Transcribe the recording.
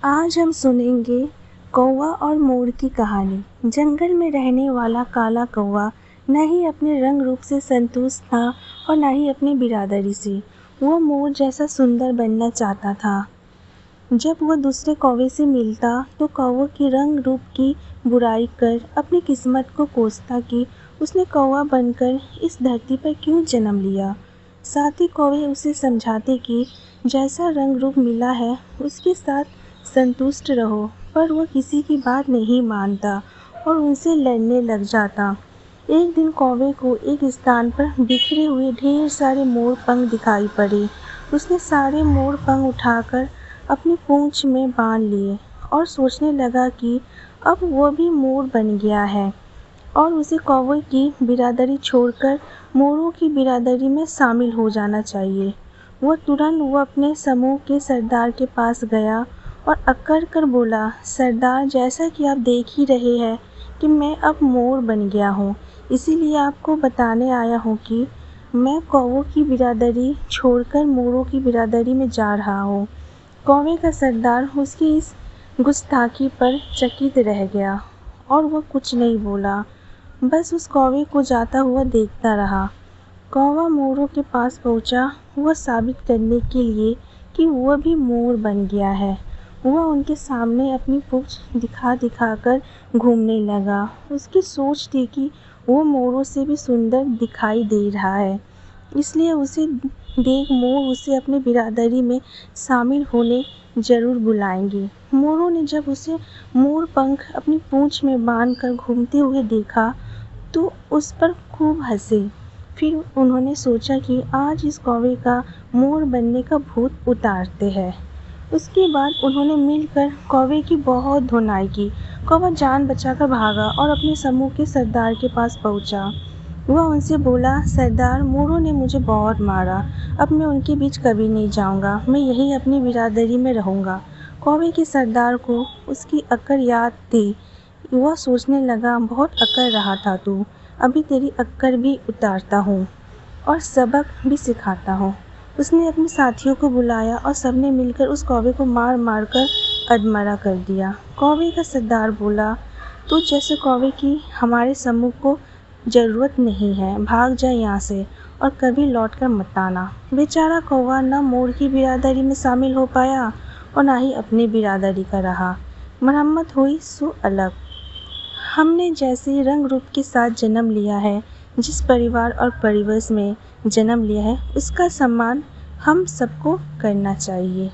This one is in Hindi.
आज हम सुनेंगे कौवा और मोर की कहानी। जंगल में रहने वाला काला कौवा न ही अपने रंग रूप से संतुष्ट था और न ही अपनी बिरादरी से। वो मोर जैसा सुंदर बनना चाहता था। जब वह दूसरे कौवे से मिलता तो कौवे की रंग रूप की बुराई कर अपनी किस्मत को कोसता कि उसने कौवा बनकर इस धरती पर क्यों जन्म लिया। साथ ही कौवे उसे समझाते कि जैसा रंग रूप मिला है उसके साथ संतुष्ट रहो, पर वह किसी की बात नहीं मानता और उनसे लड़ने लग जाता। एक दिन कौवे को एक स्थान पर बिखरे हुए ढेर सारे मोर पंख दिखाई पड़े। उसने सारे मोर पंख उठाकर अपनी पूंछ में बांध लिए और सोचने लगा कि अब वह भी मोर बन गया है और उसे कौवे की बिरादरी छोड़कर मोरों की बिरादरी में शामिल हो जाना चाहिए। वह अपने समूह के सरदार के पास गया और अकड़ कर बोला, सरदार, जैसा कि आप देख ही रहे हैं कि मैं अब मोर बन गया हूँ, इसीलिए आपको बताने आया हूँ कि मैं कौवों की बिरादरी छोड़कर मोरों की बिरादरी में जा रहा हूँ। कौवे का सरदार उसकी इस गुस्ताखी पर चकित रह गया और वह कुछ नहीं बोला, बस उस कौवे को जाता हुआ देखता रहा। कौवा मोरों के पास पहुंचा, वह साबित करने के लिए कि वह भी मोर बन गया है। वह उनके सामने अपनी पूंछ दिखा दिखाकर घूमने लगा। उसकी सोच थी कि वो मोरों से भी सुंदर दिखाई दे रहा है, इसलिए उसे देख मोर उसे अपनी बिरादरी में शामिल होने जरूर बुलाएंगे। मोरों ने जब उसे मोर पंख अपनी पूंछ में बांधकर घूमते हुए देखा तो उस पर खूब हंसे। फिर उन्होंने सोचा कि आज इस कौवे का मोर बनने का भूत उतारते हैं। उसके बाद उन्होंने मिलकर कौवे की बहुत धुनाई की। कौवा जान बचाकर भागा और अपने समूह के सरदार के पास पहुंचा। वह उनसे बोला, सरदार, मोरों ने मुझे बहुत मारा, अब मैं उनके बीच कभी नहीं जाऊंगा, मैं यही अपनी बिरादरी में रहूंगा। कौवे के सरदार को उसकी अक्ल याद थी। वह सोचने लगा, बहुत अकड़ रहा था तू, अभी तेरी अक्ल भी उतारता हूँ और सबक भी सिखाता हूँ। उसने अपने साथियों को बुलाया और सबने मिलकर उस कौवे को मार मार कर अधमरा कर दिया। कौवे का सरदार बोला, तू जैसे कौवे की हमारे समूह को ज़रूरत नहीं है, भाग जा यहाँ से और कभी लौट कर मत आना। बेचारा कौवा न मोर की बिरादरी में शामिल हो पाया और न ही अपनी बिरादरी का रहा। मरम्मत हुई सो अलग। हमने जैसे रंग रूप के साथ जन्म लिया है, जिस परिवार और परिवेश में जन्म लिया है, उसका सम्मान हम सबको करना चाहिए।